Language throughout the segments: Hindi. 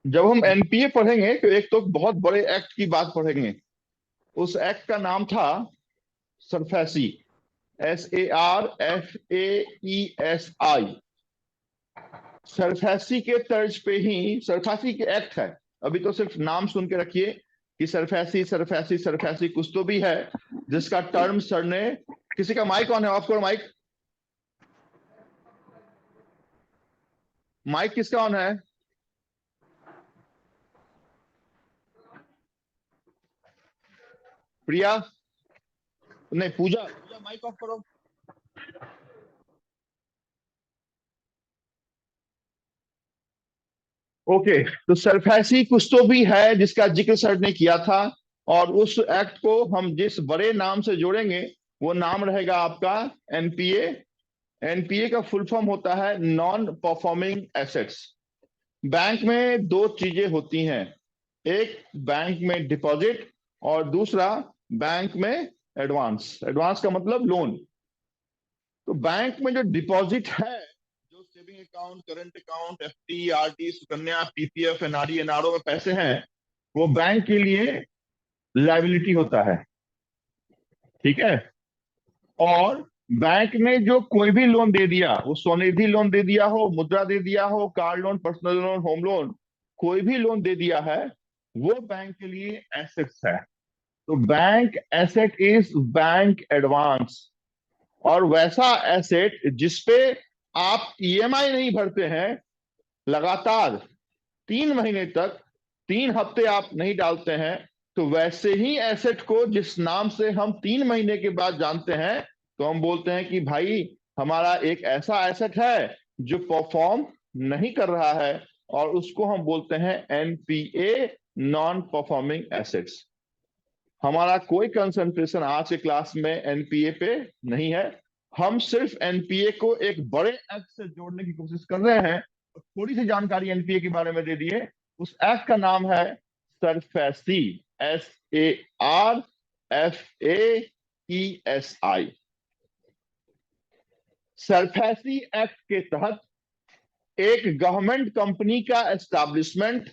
जब हम एनपीए पढ़ेंगे तो एक तो बहुत बड़े एक्ट की बात पढ़ेंगे। उस एक्ट का नाम था सरफेसी। SARFAESI। सरफेसी के तर्ज पे ही सरफेसी के एक्ट है। अभी तो सिर्फ नाम सुन के रखिए कि सरफेसी सरफेसी सरफेसी कुछ तो भी है जिसका टर्म सर ने। किसी का माइक ऑन है? ऑफ करो माइक। माइक किसका ऑन है? प्रिया? नहीं, पूजा, पूजा माइक ऑफ करो। ओके, तो सरफेसी कुछ तो भी है जिसका जिक्र सर ने किया था। और उस एक्ट को हम जिस बड़े नाम से जोड़ेंगे वो नाम रहेगा आपका एनपीए। एनपीए का फुल फॉर्म होता है नॉन परफॉर्मिंग एसेट्स। बैंक में दो चीजें होती हैं। एक बैंक में डिपॉजिट और दूसरा बैंक में एडवांस। एडवांस का मतलब लोन। तो बैंक में जो डिपॉजिट है, जो saving account, current account, FD, RD, Sukanya, PPF, NRE, NRO में पैसे हैं, वो बैंक के लिए लायबिलिटी होता है। ठीक है। और बैंक ने जो कोई भी लोन दे दिया, वो स्वनिधि लोन दे दिया हो, मुद्रा दे दिया हो, car loan, personal loan, home loan, कोई भी लोन दे दिया है, वो बैंक के लिए एसेट्स है। तो bank asset is bank advance. और वैसा एसेट जिसपे आप ईएमआई नहीं भरते हैं लगातार 3 महीने तक, 3 हफ्ते आप नहीं डालते हैं, तो वैसे ही एसेट को जिस नाम से हम 3 महीने के बाद जानते हैं, तो हम बोलते हैं कि भाई हमारा एक ऐसा एसेट है जो परफॉर्म नहीं कर रहा है, और उसको हम बोलते हैं एनपीए, नॉन परफॉर्मिंग एसेट्स। हमारा कोई कंसंट्रेशन आज के क्लास में एनपीए पे नहीं है। हम सिर्फ एनपीए को एक बड़े एक्ट से जोड़ने की कोशिश कर रहे हैं। थोड़ी सी जानकारी एनपीए के बारे में दे दिए। उस एक्ट का नाम है सरफेसी। SARFAESI। सरफेसी एक्ट के तहत एक गवर्नमेंट कंपनी का एस्टैब्लिशमेंट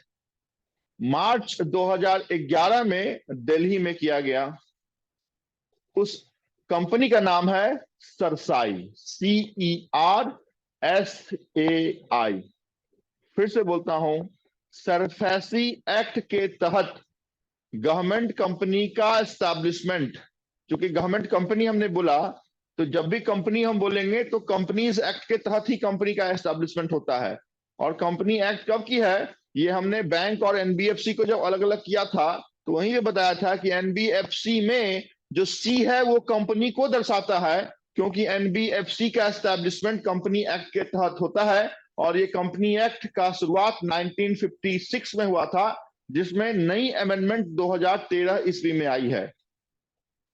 मार्च 2011 में दिल्ली में किया गया। उस कंपनी का नाम है सरसाई। CERSAI। फिर से बोलता हूं, सरफेसी एक्ट के तहत गवर्नमेंट कंपनी का एस्टैब्लिशमेंट। क्योंकि गवर्नमेंट कंपनी हमने बोला, तो जब भी कंपनी हम बोलेंगे तो कंपनीज एक्ट के तहत ही कंपनी का एस्टैब्लिशमेंट होता है। और कंपनी एक्ट कब की है? ये हमने बैंक और एनबीएफसी को जब अलग अलग किया था तो वहीं पे बताया था कि एनबीएफसी में जो सी है वो कंपनी को दर्शाता है, क्योंकि एनबीएफसी का एस्टैब्लिशमेंट कंपनी एक्ट के तहत होता है। और ये कंपनी एक्ट का शुरुआत 1956 में हुआ था, जिसमें नई अमेंडमेंट 2013 ईस्वी में आई है।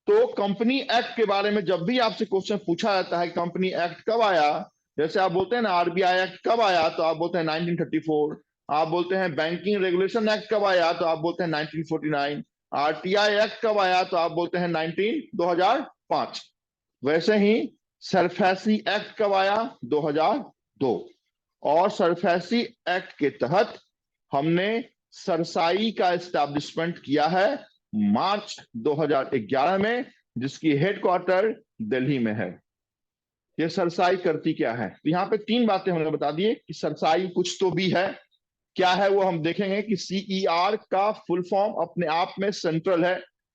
तो कंपनी एक्ट के बारे में जब भी आपसे क्वेश्चन पूछा जाता है कंपनी एक्ट कब आया, जैसे आप बोलते हैं ना आरबीआई एक्ट कब आया, तो आप बोलते हैं 1934। आप बोलते हैं बैंकिंग रेगुलेशन एक्ट कब आया, तो आप बोलते हैं 1949। आरटीआई एक्ट कब आया, तो आप बोलते हैं 2005। वैसे ही सरफेसी एक्ट कब आया? 2002। और सरफेसी एक्ट के तहत हमने सरसाई का एस्टैब्लिशमेंट किया है मार्च 2011 में, जिसकी हेडक्वार्टर दिल्ली में है। ये सरसाई करती क्या है? तो यहाँ पे 3 बातें हमने बता दिए कि सरसाई कुछ तो भी है। क्या है वो हम देखेंगे कि सीईआर का फुल फॉर्म अपने आप में सेंट्रल है,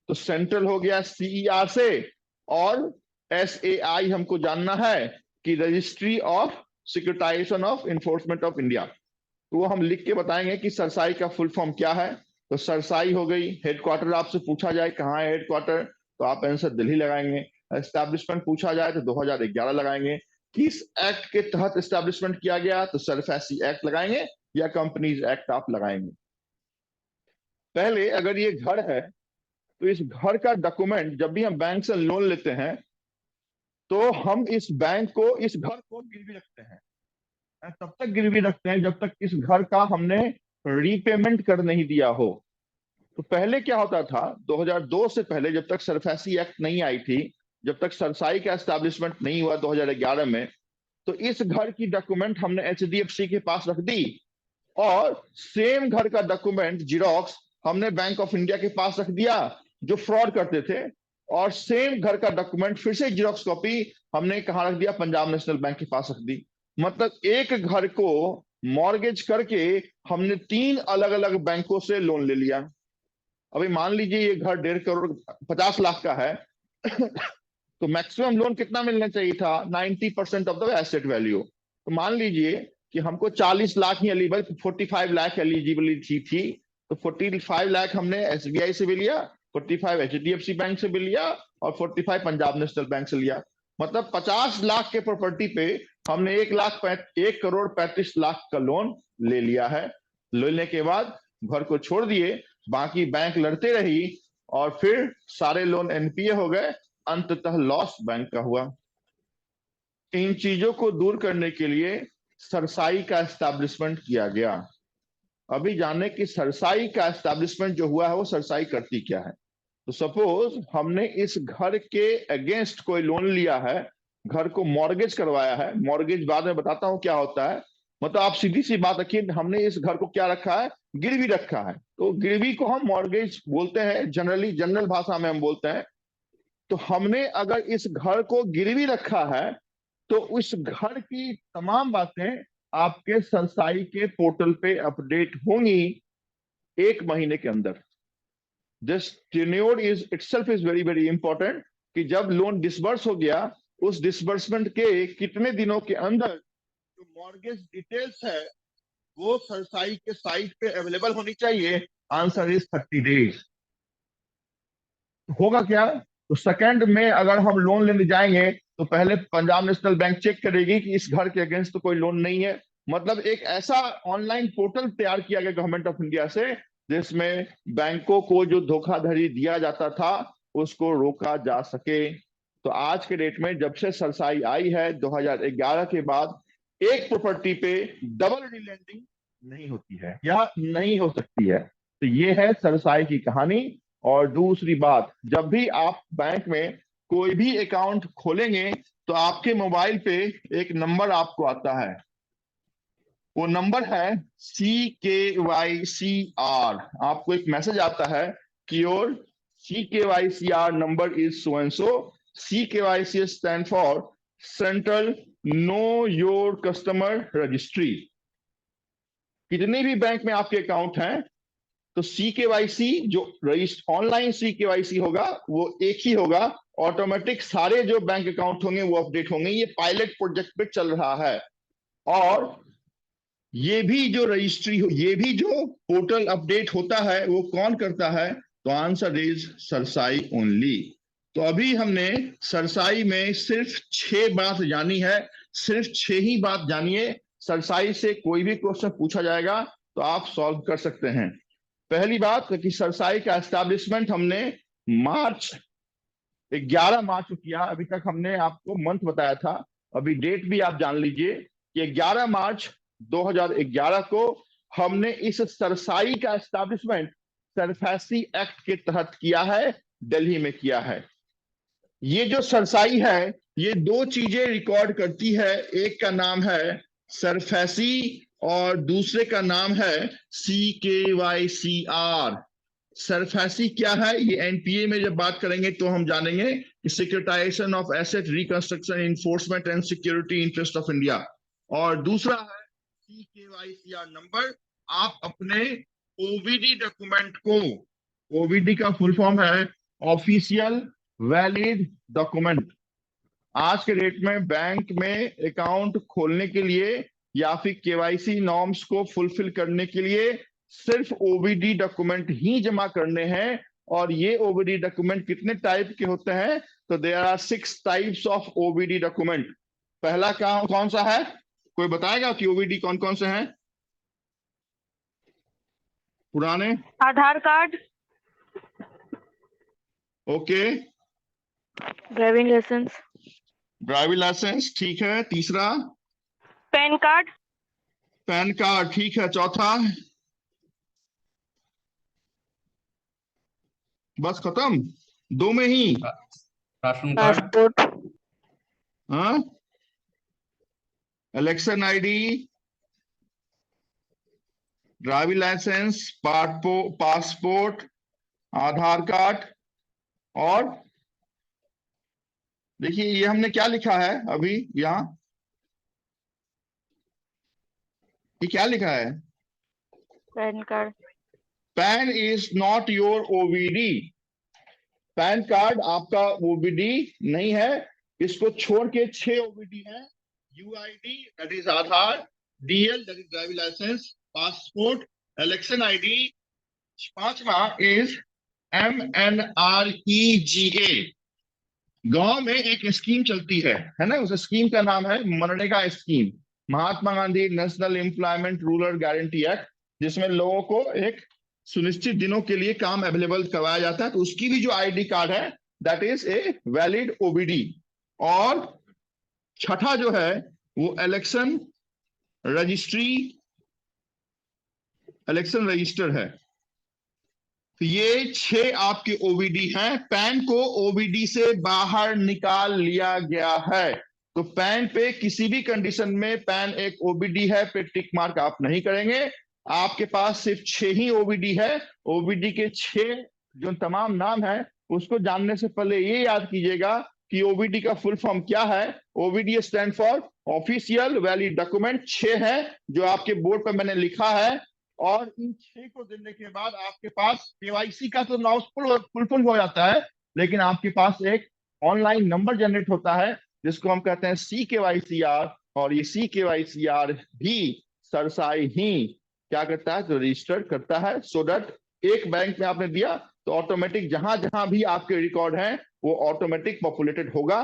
तो सेंट्रल हो गया सीईआर से। और एसएआई हमको जानना है कि registry of securitisation of enforcement of India. तो वो हम लिख के बताएंगे कि सरसाई का फुल फॉर्म क्या है। तो सरसाई हो गई। हेडक्वार्टर आपसे पूछा जाए कहाँ है हेडक्वार्टर, तो आप आंसर दिल्ली लगाएंगे। एस्टैब्लिशमेंट पूछा जाए तो 2011 लगाएंगे। किस एक्ट के तहत एस्टैब्लिशमेंट किया गया, तो सरफेसी एक्ट लगाएंगे या कंपनीज एक्ट आप लगाएंगे। पहले अगर ये घर है तो इस घर का डॉक्यूमेंट, जब भी हम बैंक से लोन लेते हैं तो हम इस बैंक को, इस घर को गिरवी रखते हैं। तब तक गिरवी रखते हैं जब तक इस घर का हमने रीपेमेंट कर नहीं दिया हो। तो पहले क्या होता था, 2002 से पहले जब तक सरफेसी एक्ट नहीं आई थी, जब तक सरसाई का एस्टैब्लिशमेंट नहीं हुआ 2011 में, तो इस घर की डॉक्यूमेंट हमने एचडीएफसी के पास रख दी। और सेम घर का डॉक्यूमेंट जीरोक्स हमने बैंक ऑफ इंडिया के पास रख दिया जो फ्रॉड करते थे, और सेम घर का डॉक्यूमेंट फिर से जीरोक्स कॉपी हमने कहाँ रख दिया, पंजाब नेशनल बैंक के पास रख दी। मतलब एक घर को मॉर्गेज करके हमने 3 अलग अलग बैंकों से लोन ले लिया। अभी मान लीजिए ये घर 1.5 करोड़ 50 लाख का है तो मैक्सिमम लोन कितना मिलना चाहिए था, 90% ऑफ द एसेट वैल्यू। तो मान लीजिए कि हमको 40 लाख ही एलिजिबल, 45 लाख एलिजिबिलिटी थी, तो 45 लाख हमने एसबीआई से भी लिया, 45 एचडीएफसी बैंक से भी लिया, और 45 पंजाब नेशनल बैंक से लिया। मतलब 50 लाख के प्रॉपर्टी पे हमने 1 करोड़ 35 लाख का लोन ले लिया है। लेने के बाद घर को छोड़ दिए, बाकी बैंक लड़ते रही, और फिर सारे लोन एनपीए हो गए, अंततः लॉस बैंक का हुआ। इन चीजों को दूर करने के लिए सरसाई का एस्टैब्लिशमेंट किया गया। अभी जाने कि सरसाई का एस्टैब्लिशमेंट जो हुआ है वो सरसाई करती क्या है। तो सपोज हमने इस घर के अगेंस्ट कोई लोन लिया है, घर को मॉर्गेज करवाया है, मॉर्गेज बाद में बताता हूं क्या होता है। मतलब आप सीधी सी बात रखिए, हमने इस घर को क्या रखा है, गिरवी रखा है, तो गिरवी को हम मॉर्गेज बोलते हैं, जनरली जनरल भाषा में हम बोलते हैं। तो हमने अगर इस घर को गिरवी रखा है तो उस घर की तमाम बातें आपके सरसाई के पोर्टल पे अपडेट होंगी 1 महीने के अंदर। This tenure is itself is very very important, कि जब लोन डिसबर्स हो गया उस डिसबर्समेंट के कितने दिनों के अंदर जो मॉर्गेज डिटेल्स है वो सरसाई के साइट पे अवेलेबल होनी चाहिए। Answer is 30 days. होगा क्या, तो सेकंड में अगर हम लोन लेने जाएंगे तो पहले पंजाब नेशनल बैंक चेक करेगी कि इस घर के अगेंस्ट तो कोई लोन नहीं है। मतलब एक ऐसा ऑनलाइन पोर्टल तैयार किया गया गवर्नमेंट ऑफ इंडिया से जिसमें बैंकों को जो धोखाधड़ी दिया जाता था उसको रोका जा सके। तो आज के डेट में जब से सरसाई आई है 2011 के बाद, एक प्रॉपर्टी पे डबल रीलैंडिंग नहीं होती है या नहीं हो सकती है। तो ये है सरसाई की कहानी। और दूसरी बात, जब भी आप बैंक में कोई भी अकाउंट खोलेंगे तो आपके मोबाइल पे एक नंबर आपको आता है, वो नंबर है CKYCR। आपको एक मैसेज आता है कि your CKYCR number is so and so. CKYC stand for central know your customer registry. कितने भी बैंक में आपके अकाउंट हैं तो CKYC जो रजिस्टर ऑनलाइन CKYC होगा वो एक ही होगा, ऑटोमेटिक सारे जो बैंक अकाउंट होंगे वो अपडेट होंगे। ये पायलट प्रोजेक्ट पे चल रहा है। और ये भी जो रजिस्ट्री हो, ये भी जो पोर्टल अपडेट होता है वो कौन करता है, तो आंसर इज सरसाई ओनली। तो अभी हमने सरसाई में सिर्फ 6 बात जानी है, सिर्फ 6 ही बात जानिए। सरसाई से कोई भी क्वेश्चन पूछा जाएगा तो आप सॉल्व कर सकते हैं। पहली बात कि सरसाई का एस्टैब्लिशमेंट हमने मार्च 11 मार्च को किया। अभी तक हमने आपको मंथ बताया था, अभी डेट भी आप जान लीजिए कि 11 मार्च 2011 को हमने इस सरसाई का एस्टैब्लिशमेंट सरफेसी एक्ट के तहत किया है, दिल्ली में किया है। ये जो सरसाई है ये 2 चीजें रिकॉर्ड करती है, एक का नाम है सरफेसी और दूसरे का नाम है CKYCR। सरफेसी क्या है ये एनपीए में जब बात करेंगे तो हम जानेंगे कि securitisation of asset reconstruction enforcement and security interest of India. और दूसरा है CKYCR नंबर। आप अपने ओवीडी डॉक्यूमेंट को, ओवीडी का फुल फॉर्म है ऑफिशियल वैलिड डॉक्यूमेंट। आज के डेट में बैंक में अकाउंट खोलने के लिए या फिर केवाईसी नॉर्म्स को फुलफिल करने के लिए सिर्फ ओबीडी डॉक्यूमेंट ही जमा करने हैं। और ये ओबीडी डॉक्यूमेंट कितने टाइप के होते हैं, तो there are 6 types of OBD document. पहला कौन सा है, कोई बताएगा कि ओबीडी कौन कौन से हैं पुराने? Aadhaar card, okay, driving license, driving license ठीक है। तीसरा? पैन कार्ड, पैन कार्ड ठीक है। चौथा? बस खत्म, 2 में ही? राशन कार्ड, पासपोर्ट, हाँ, election ID, driving licence, passport, Aadhaar card, और देखिए ये हमने क्या लिखा है अभी यहाँ, ये क्या लिखा है? PAN card. PAN is not your OBD. PAN card आपका ओबीडी नहीं है। इसको छोड़ के 6 ओबीडी है। UID that is Aadhaar, DL that is driving licence, passport, election ID, पांचवा इज MNREGA। गांव में एक स्कीम चलती है ना, उस स्कीम का नाम है मनरेगा scheme, Mahatma Gandhi national employment rural guarantee act, जिसमें लोगों को एक सुनिश्चित दिनों के लिए काम अवेलेबल करवाया जाता है। तो उसकी भी जो आईडी कार्ड है that is a valid OBD. और छठा जो है वो इलेक्शन रजिस्टर है। तो ये 6 आपके ओबीडी हैं। पैन को ओबीडी से बाहर निकाल लिया गया है। तो पैन पे किसी भी कंडीशन में पैन एक ओबीडी है पे टिक मार्क आप नहीं करेंगे। आपके पास सिर्फ 6 ही ओबीडी है। ओबीडी के 6 जो तमाम नाम है उसको जानने से पहले ये याद कीजिएगा कि ओबीडी का फुल फॉर्म क्या है। OBD stand for official valid document. 6 है जो आपके बोर्ड पर मैंने लिखा है। और इन 6 को देने के बाद आपके पास केवाईसी का तो नाउ फुलफिल हो जाता है, लेकिन आपके पास एक ऑनलाइन नंबर जनरेट होता है जिसको हम कहते हैं CKYCR। और ये CKYCR भी सरसाई ही क्या करता है, तो रजिस्टर करता है। सो दैट एक बैंक में आपने दिया तो ऑटोमेटिक जहां जहां भी आपके रिकॉर्ड हैं वो ऑटोमेटिक पॉपुलेटेड होगा।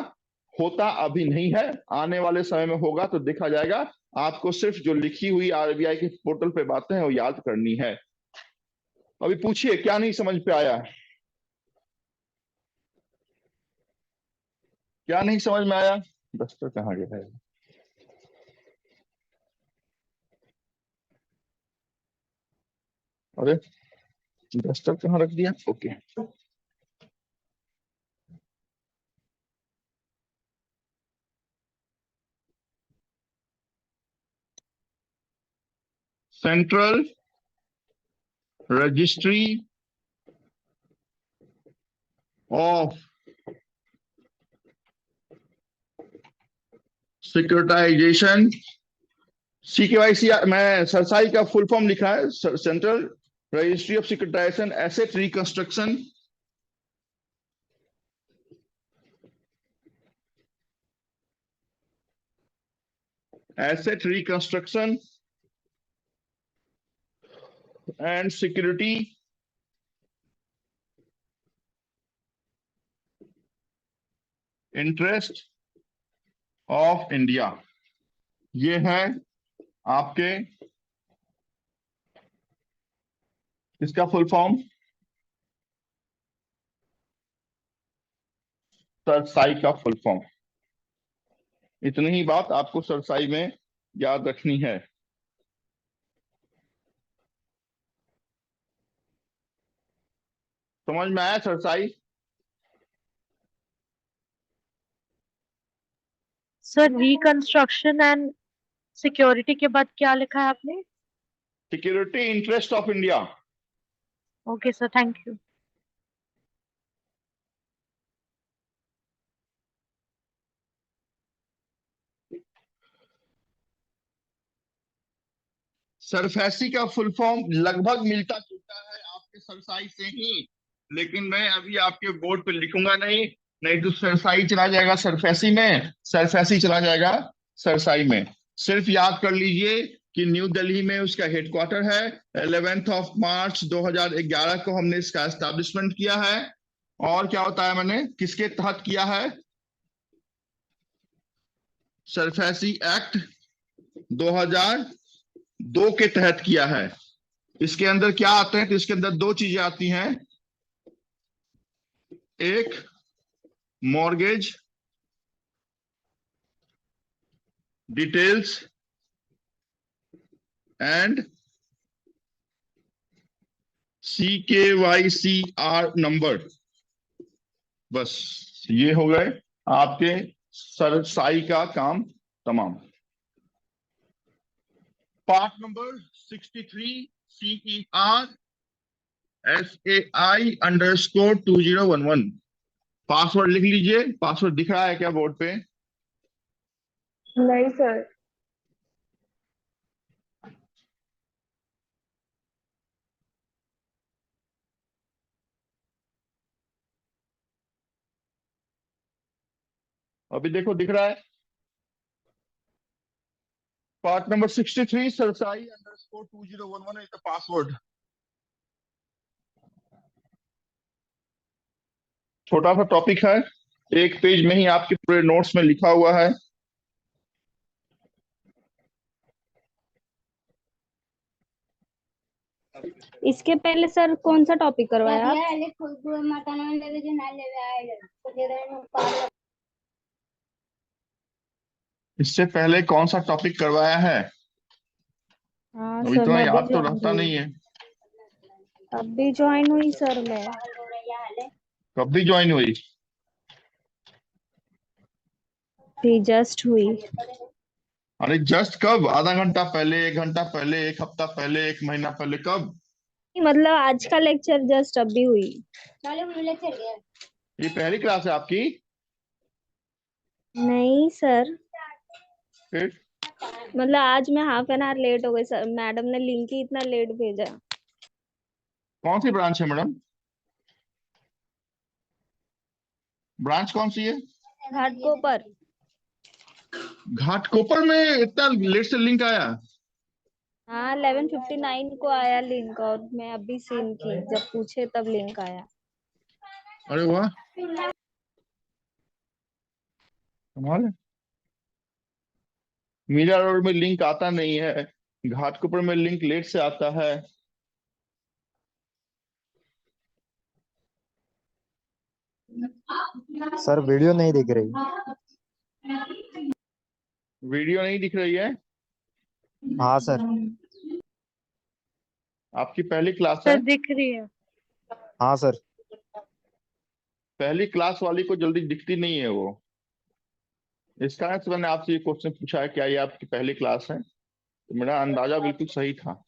होता अभी नहीं है, आने वाले समय में होगा तो देखा जाएगा। आपको सिर्फ जो लिखी हुई आरबीआई के पोर्टल पे बातें हैं वो याद करनी है। अभी पूछिए क्या नहीं समझ पे आया, क्या नहीं समझ में आया? डस्टर कहाँ गया है? अरे डस्टर कहाँ रख दिया? Okay. Central registry of securitisation, CKYCR। मैं सरसाई का फुल फॉर्म लिखा है, central registry of securitisation asset reconstruction. Asset reconstruction and security interest of India. ये है आपके इसका फुल फॉर्म, सरसाई का फुल फॉर्म। इतनी ही बात आपको सरसाई में याद रखनी है। समझ में आया cerci? Sir reconstruction and security के बाद क्या लिखा है आपने? Security interest of India. Okay sir, thank you. SARFAESI का फुल फॉर्म लगभग मिलता जुलता है आपके सरसाई से ही, लेकिन मैं अभी आपके बोर्ड पे लिखूंगा नहीं तो सरसाई चला जाएगा सरफेसी में, सरफेसी चला जाएगा सरसाई में। सिर्फ याद कर लीजिए कि न्यू दिल्ली में उसका हेडक्वार्टर है। 11 मार्च 2011 को हमने इसका एस्टैब्लिशमेंट किया है। और क्या होता है, मैंने किसके तहत किया है? सरफेसी एक्ट 2002 के तहत किया है। इसके अंदर क्या आते हैं, तो इसके अंदर 2 चीजें आती हैं। एक mortgage details and CKYCR number. बस ये हो गए आपके सरसाई का काम तमाम। Part number 63 CER SAI_2011। Password लिख लीजिए। पासवर्ड दिख रहा है क्या बोर्ड पे? नहीं सर। अभी देखो दिख रहा है। Part number 63 SAI_2011 is the password। छोटा सा टॉपिक है, एक पेज में ही आपके पूरे नोट्स में लिखा हुआ है। इसके पहले सर कौन सा टॉपिक करवाया आप? इससे पहले कौन सा टॉपिक करवाया है? हाँ अभी सर, तो मैं अभी याद तो ज्वाइन रहता हुई। नहीं है। अभी ज्वाइन हुई सर मैं। कब भी ज्वाइन हुई? भी जस्ट हुई। अरे जस्ट कब? आधा घंटा पहले, 1 घंटा पहले, 1 हफ्ता पहले, 1 महीना पहले, कब? मतलब आज का लेक्चर जस्ट अभी हुई। ये पहली क्लास है आपकी? नहीं सर, फिर मतलब आज मैं हाफ एन आवर लेट हो गई सर, मैडम ने लिंक ही इतना लेट भेजा। कौन सी ब्रांच है मैडम? ब्रांच कौन सी है? घाटकोपर। घाटकोपर में इतना लेट से लिंक आया? हाँ 11:59 को आया लिंक, और मैं अभी सीन की जब पूछे तब लिंक आया। अरे वाह, कमाल है। मीरा रोड में लिंक आता नहीं है, घाटकोपर में लिंक लेट से आता है। सर वीडियो नहीं दिख रही। वीडियो नहीं दिख रही है? हाँ सर। आपकी पहली क्लास है? सर दिख रही है। हाँ सर। पहली क्लास वाली को जल्दी दिखती नहीं है वो। इस कारण से मैंने आपसे ये क्वेश्चन पूछा है, क्या ये आपकी पहली क्लास है? तो मेरा अंदाजा बिल्कुल सही था।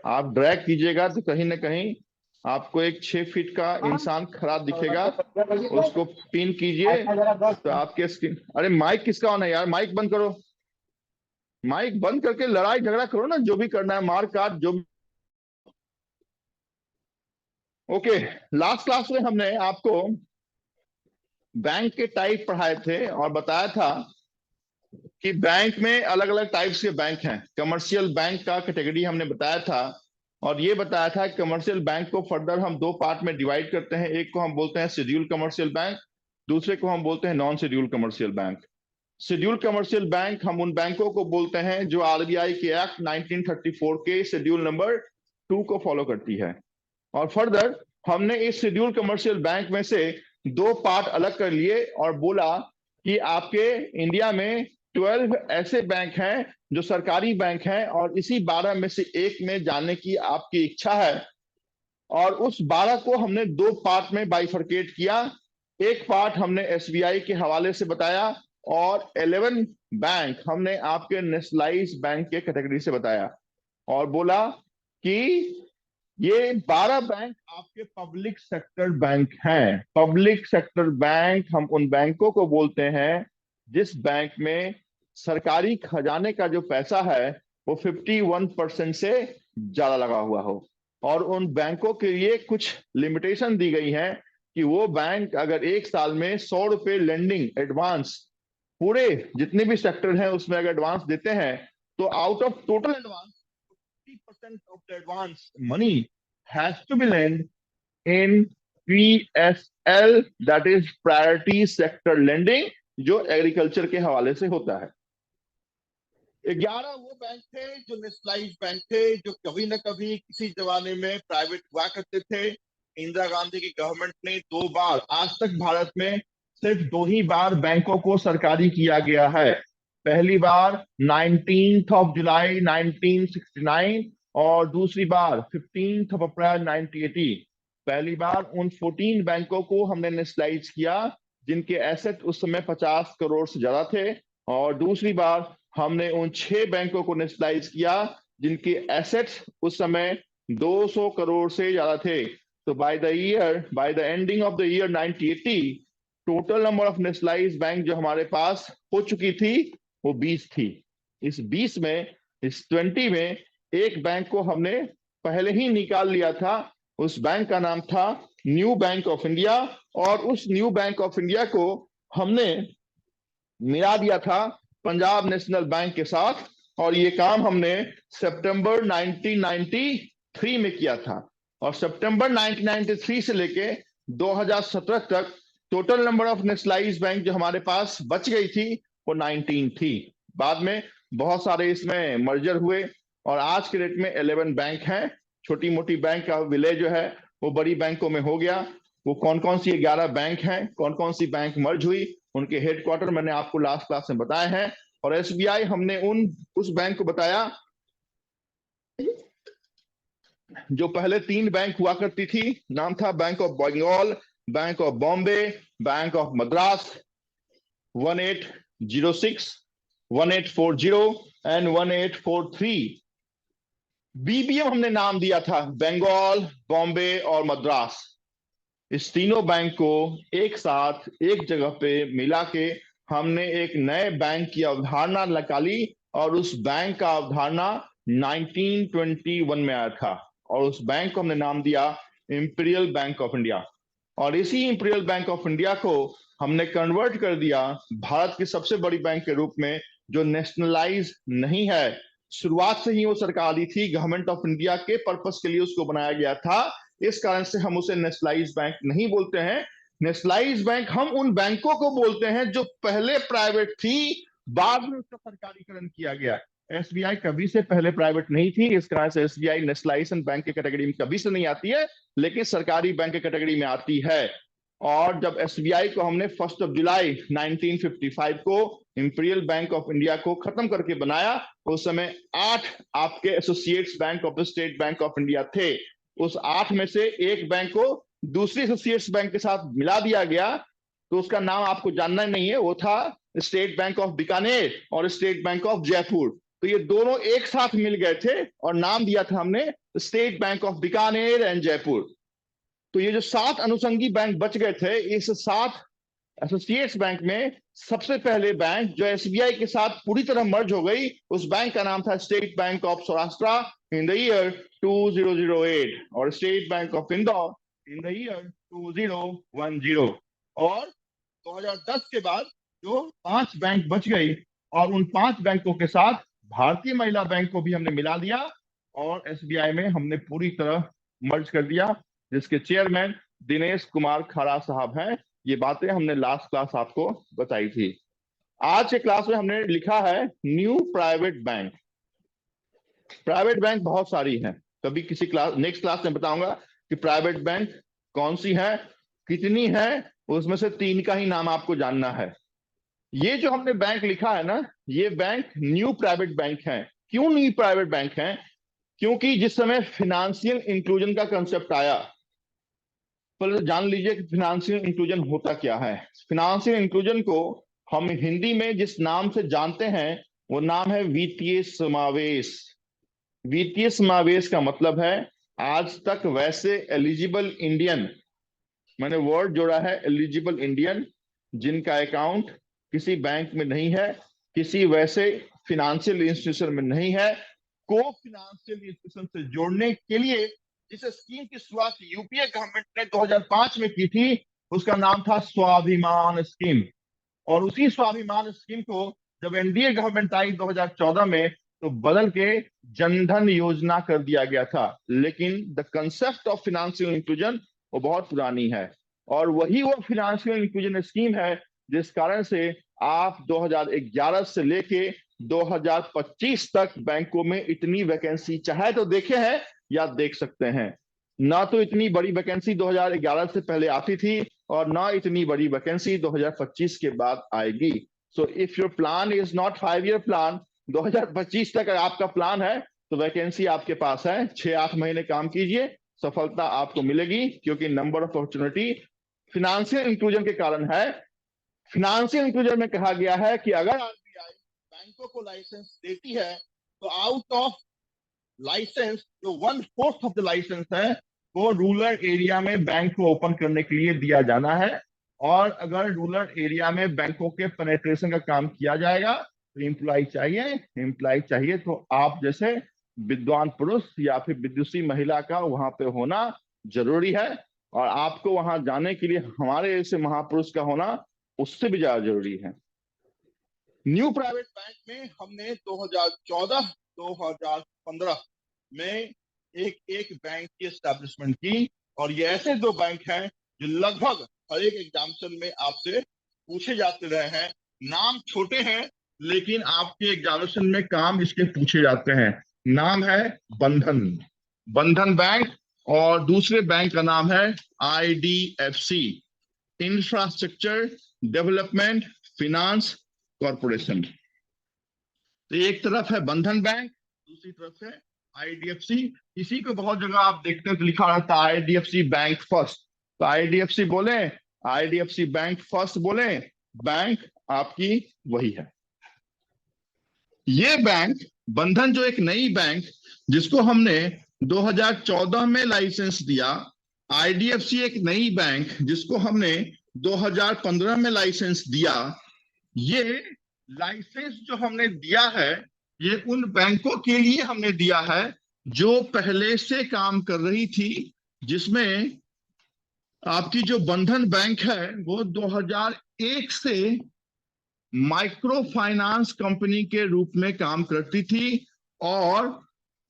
आप ड्रैग कीजिएगा तो कहीं ना कहीं आपको एक 6 फीट का इंसान खड़ा दिखेगा, उसको पिन कीजिए तो आपके स्क्रीन। अरे माइक किसका ऑन है यार? माइक बंद करो। माइक बंद करके लड़ाई झगड़ा करो ना, जो भी करना है, मार काट जो भी। ओके, लास्ट क्लास में हमने आपको बैंक के टाइप पढ़ाए थे और बताया था कि बैंक में अलग अलग टाइप्स के बैंक हैं। कमर्शियल बैंक का कैटेगरी हमने बताया था, और ये बताया था कि कमर्शियल बैंक को फर्दर हम 2 पार्ट में डिवाइड करते हैं। एक को हम बोलते हैं शेड्यूल कमर्शियल बैंक, दूसरे को हम बोलते हैं non schedule commercial bank. Schedule commercial bank हम उन बैंकों को बोलते हैं जो आरबीआई के एक्ट 1934 के शेड्यूल नंबर 2 को फॉलो करती है। और फर्दर हमने इस शेड्यूल कमर्शियल बैंक में से 2 पार्ट अलग कर लिए और बोला कि आपके इंडिया में 12 ऐसे बैंक हैं जो सरकारी बैंक हैं, और इसी 12 में से एक में जाने की आपकी इच्छा है। और उस 12 को हमने 2 पार्ट में बाइफरकेट किया। एक पार्ट हमने एसबीआई के हवाले से बताया, और 11 बैंक हमने आपके नेशनलाइज बैंक के कैटेगरी से बताया, और बोला कि ये 12 बैंक आपके पब्लिक सेक्टर बैंक हैं। पब्लिक सेक्टर बैंक हम उन बैंकों को बोलते हैं जिस बैंक में सरकारी खजाने का जो पैसा है वो 51% से ज्यादा लगा हुआ हो। और उन बैंकों के लिए कुछ लिमिटेशन दी गई है कि वो बैंक अगर एक साल में 100 रुपए लेंडिंग एडवांस पूरे जितने भी सेक्टर हैं उसमें अगर एडवांस देते हैं, तो out of total advance 50% of the advance money has to be lent in PSL, that is priority sector lending, जो एग्रीकल्चर के हवाले से होता है। 11 वो बैंक थे जो नेशनलाइज बैंक थे, जो कभी ना कभी किसी जमाने में प्राइवेट हुआ करते थे। इंदिरा गांधी की गवर्नमेंट ने 2 बार, आज तक भारत में सिर्फ 2 ही बार बैंकों को सरकारी किया गया है। पहली बार 19 जुलाई 1969, और दूसरी बार 15 अप्रैल 1980। पहली बार उन 14 बैंकों को हमने नेशनलाइज किया जिनके एसेट उस समय 50 करोड़ से ज्यादा थे, और दूसरी बार हमने उन 6 बैंकों को नेशनलाइज किया जिनके एसेट्स उस समय 200 करोड़ से ज्यादा थे। तो by the ending of the year 1980, total number of nationalised bank जो हमारे पास हो चुकी थी वो 20 थी। इस 20 में, इस 20 में एक बैंक को हमने पहले ही निकाल लिया था। उस बैंक का नाम था न्यू बैंक ऑफ इंडिया, और उस न्यू बैंक ऑफ इंडिया को हमने मिला दिया था पंजाब नेशनल बैंक के साथ। और ये काम हमने सितंबर 1993 में किया था। और सितंबर 1993 से लेके 2017 तक total number of nationalised bank जो हमारे पास बच गई थी वो 19 थी। बाद में बहुत सारे इसमें मर्जर हुए और आज के डेट में 11 बैंक हैं। छोटी मोटी बैंक का विलय जो है वो बड़ी बैंकों में हो गया। वो कौन कौन सी 11 बैंक हैं, कौन कौन सी बैंक मर्ज हुई, उनके हेडक्वार्टर मैंने आपको लास्ट क्लास में बताए हैं। और एसबीआई हमने उस बैंक को बताया जो पहले 3 बैंक हुआ करती थी। नाम था bank of Bengal, bank of Bombay, bank of Madras. 1806, 1840 and 1843 BBM हमने नाम दिया था, बंगाल, बॉम्बे और मद्रास। इस तीनों बैंक को एक साथ एक जगह पे मिला के हमने एक नए बैंक की अवधारणा निकाली, और उस बैंक का अवधारणा 1921 में आया था। और उस बैंक को हमने नाम दिया इंपीरियल बैंक ऑफ इंडिया। और इसी इंपीरियल बैंक ऑफ इंडिया को हमने कन्वर्ट कर दिया भारत की सबसे बड़ी बैंक के रूप में, जो नेशनलाइज नहीं है। शुरुआत से ही वो सरकारी थी, गवर्नमेंट ऑफ इंडिया के पर्पस के लिए उसको बनाया गया था। इस कारण से हम उसे नेशनलाइज बैंक नहीं बोलते हैं। नेशनलाइज बैंक हम उन बैंकों को बोलते हैं जो पहले प्राइवेट थी, बाद में उसका सरकारीकरण किया गया। एसबीआई कभी से पहले प्राइवेट नहीं थी, इस कारण से एसबीआई नेशनलाइजेशन बैंक की कैटेगरी में कभी से नहीं आती है, लेकिन सरकारी बैंक की कैटेगरी में आती है। और जब एसबीआई को हमने 1 जुलाई 1955 को इंपीरियल बैंक ऑफ इंडिया को खत्म करके बनाया, उस समय 8 आपके associates bank of the state bank of India थे। उस 8 में से एक बैंक को दूसरी एसोसिएट्स बैंक के साथ मिला दिया गया, तो उसका नाम आपको जानना नहीं है, वो था स्टेट बैंक ऑफ बीकानेर और स्टेट बैंक ऑफ जयपुर। तो ये दोनों एक साथ मिल गए थे और नाम दिया था हमने state bank of Bikaner and Jaipur. तो ये जो 7 अनुषंगी बैंक बच गए थे, इस 7 एसोसिएट्स बैंक में सबसे पहले बैंक जो एसबीआई के साथ पूरी तरह मर्ज हो गई, उस बैंक का नाम था state bank of Saurashtra in the year 2008 और state bank of Indore in the year 2010। और 2010 के बाद जो 5 बैंक बच गई, और उन 5 बैंकों के साथ भारतीय महिला बैंक को भी हमने मिला दिया और एसबीआई में हमने पूरी तरह मर्ज कर दिया, जिसके चेयरमैन दिनेश कुमार खरा साहब हैं। ये बातें हमने लास्ट क्लास आपको बताई थी। आज के क्लास में हमने लिखा है new private bank. Private bank बहुत सारी हैं, कभी किसी क्लास नेक्स्ट क्लास में बताऊंगा कि प्राइवेट बैंक कौन सी है, कितनी है, उसमें से 3 का ही नाम आपको जानना है। ये जो हमने बैंक लिखा है ना, ये बैंक न्यू प्राइवेट बैंक है। क्यों न्यू प्राइवेट बैंक है? क्योंकि जिस समय फिनेंशियल इंक्लूजन का कंसेप्ट आया, पहले जान लीजिए कि फिनेंशियल इंक्लूजन होता क्या है। फिनेंशियल इंक्लूजन को हम हिंदी में जिस नाम से जानते हैं वो नाम है वित्तीय समावेश। वित्तीय समावेश का मतलब है आज तक वैसे एलिजिबल इंडियन, मैंने वर्ड जोड़ा है एलिजिबल इंडियन, जिनका अकाउंट किसी बैंक में नहीं है, किसी वैसे फिनेंशियल इंस्टीट्यूशन में नहीं है, को फिनेंशियल इंस्टीट्यूशन से जोड़ने के लिए जिस स्कीम की शुरुआत यूपीए गवर्नमेंट ने 2005 में की थी, उसका नाम था स्वाभिमान स्कीम। और उसी स्वाभिमान स्कीम को जब एनडीए गवर्नमेंट आई 2014 में, तो बदल के जनधन योजना कर दिया गया था। लेकिन the concept of financial inclusion वो बहुत पुरानी है, और वही वो फिनेंशियल इंक्लूजन स्कीम है जिस कारण से आप 2011 से लेके 2025 तक बैंकों में इतनी वैकेंसी चाहे तो देखे हैं या देख सकते हैं। ना तो इतनी बड़ी वैकेंसी 2011 से पहले आती थी, और ना इतनी बड़ी वैकेंसी 2025 के बाद आएगी। So if your plan is not 5-year plan, 2025 तक अगर आपका प्लान है तो वैकेंसी आपके पास है। 6-8 महीने काम कीजिए, सफलता आपको मिलेगी, क्योंकि number of opportunity financial inclusion के कारण है। फिनेंशियल इंक्लूजन में कहा गया है कि अगर आरबीआई बैंकों को लाइसेंस देती है तो आउट ऑफ लाइसेंस जो 1/4 ऑफ द लाइसेंस है वो रूरल एरिया में बैंक को ओपन करने के लिए दिया जाना है। और अगर रूरल एरिया में बैंकों के पेनेट्रेशन का काम किया जाएगा तो एम्प्लॉय चाहिए तो आप जैसे विद्वान पुरुष या फिर विदुषी महिला का वहां पे होना जरूरी है। और आपको वहां जाने के लिए हमारे जैसे महापुरुष का होना उससे भी ज्यादा जरूरी है। न्यू प्राइवेट बैंक में हमने 2014-2015 में एक बैंक की एस्टैब्लिशमेंट की। और ये ऐसे दो बैंक हैं जो लगभग हर एक एग्जामिनेशन में आपसे पूछे जाते रहे हैं। नाम छोटे हैं लेकिन आपके एग्जामिनेशन में काम इसके पूछे जाते हैं। नाम है बंधन बैंक, और दूसरे बैंक का नाम है IDFC, infrastructure development finance corporation. तो एक तरफ है बंधन बैंक, दूसरी तरफ है IDFC। इसी को बहुत जगह आप देखते हैं तो लिखा रहता है IDFC बैंक फर्स्ट, तो IDFC बोले, IDFC बैंक फर्स्ट बोले, बैंक आपकी वही है। ये बैंक बंधन जो एक नई बैंक जिसको हमने 2014 में लाइसेंस दिया, IDFC एक नई बैंक जिसको हमने 2015 में लाइसेंस दिया। ये लाइसेंस जो हमने दिया है ये उन बैंकों के लिए हमने दिया है जो पहले से काम कर रही थी, जिसमें आपकी जो बंधन बैंक है वो 2001 से माइक्रो फाइनेंस कंपनी के रूप में काम करती थी, और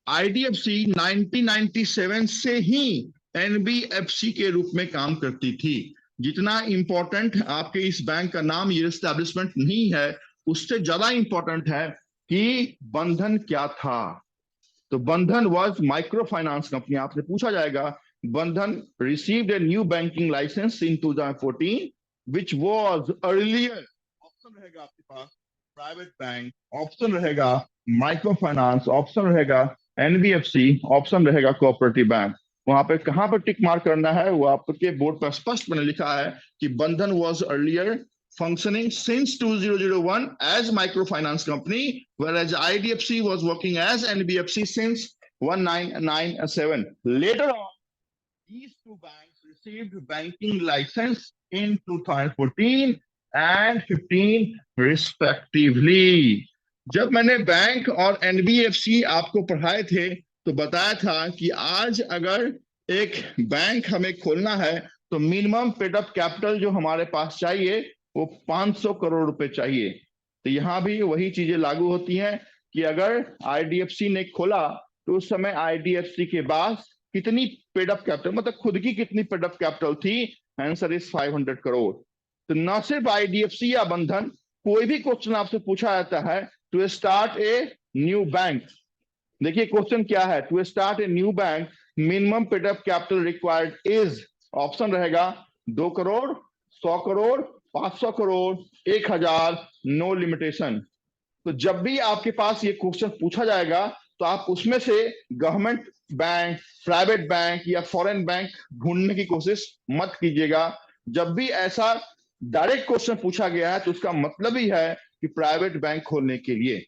IDFC 1997 से ही NBFC के रूप में काम करती थी। जितना इंपॉर्टेंट आपके इस बैंक का नाम ये एस्टैब्लिशमेंट नहीं है, उससे ज्यादा इंपॉर्टेंट है कि बंधन क्या था। तो बंधन वाज माइक्रो फाइनेंस कंपनी। आपसे पूछा जाएगा Bandhan received a new banking licence in 2014 which was earlier, option रहेगा आपके पास प्राइवेट बैंक, ऑप्शन रहेगा माइक्रो फाइनेंस, ऑप्शन रहेगा NBFC, ऑप्शन रहेगा कोऑपरेटिव बैंक। वहां पे कहां पर टिक मार्क करना है वो आपके बोर्ड पर स्पष्ट मैंने लिखा है कि बंधन was earlier functioning since 2001 as microfinance company, whereas IDFC was working as NBFC since 1997. Later on, these two banks received banking license in 2014 and 15 respectively. जब मैंने बैंक और NBFC आपको पढ़ाए थे तो बताया था कि आज अगर एक बैंक हमें खोलना है तो मिनिमम पेड अप कैपिटल जो हमारे पास चाहिए वो 500 करोड़ रुपए चाहिए। तो यहां भी वही चीजें लागू होती हैं कि अगर IDFC ने खोला तो उस समय IDFC के पास कितनी पेड अप कैपिटल, मतलब खुद की कितनी पेड अप कैपिटल थी? Answer is 500 crore. तो न सिर्फ IDFC या बंधन, कोई भी क्वेश्चन आपसे पूछा जाता है to start a new bank. देखिए क्वेश्चन क्या है, to start a new bank minimum paid up capital required is, option रहेगा 2 करोड़, 100 करोड़, 500 करोड़, 1000, नो लिमिटेशन। तो जब भी आपके पास ये क्वेश्चन पूछा जाएगा तो आप उसमें से गवर्नमेंट बैंक, प्राइवेट बैंक या फॉरेन बैंक ढूंढने की कोशिश मत कीजिएगा। जब भी ऐसा डायरेक्ट क्वेश्चन पूछा गया है तो उसका मतलब ही है कि प्राइवेट बैंक खोलने के लिए,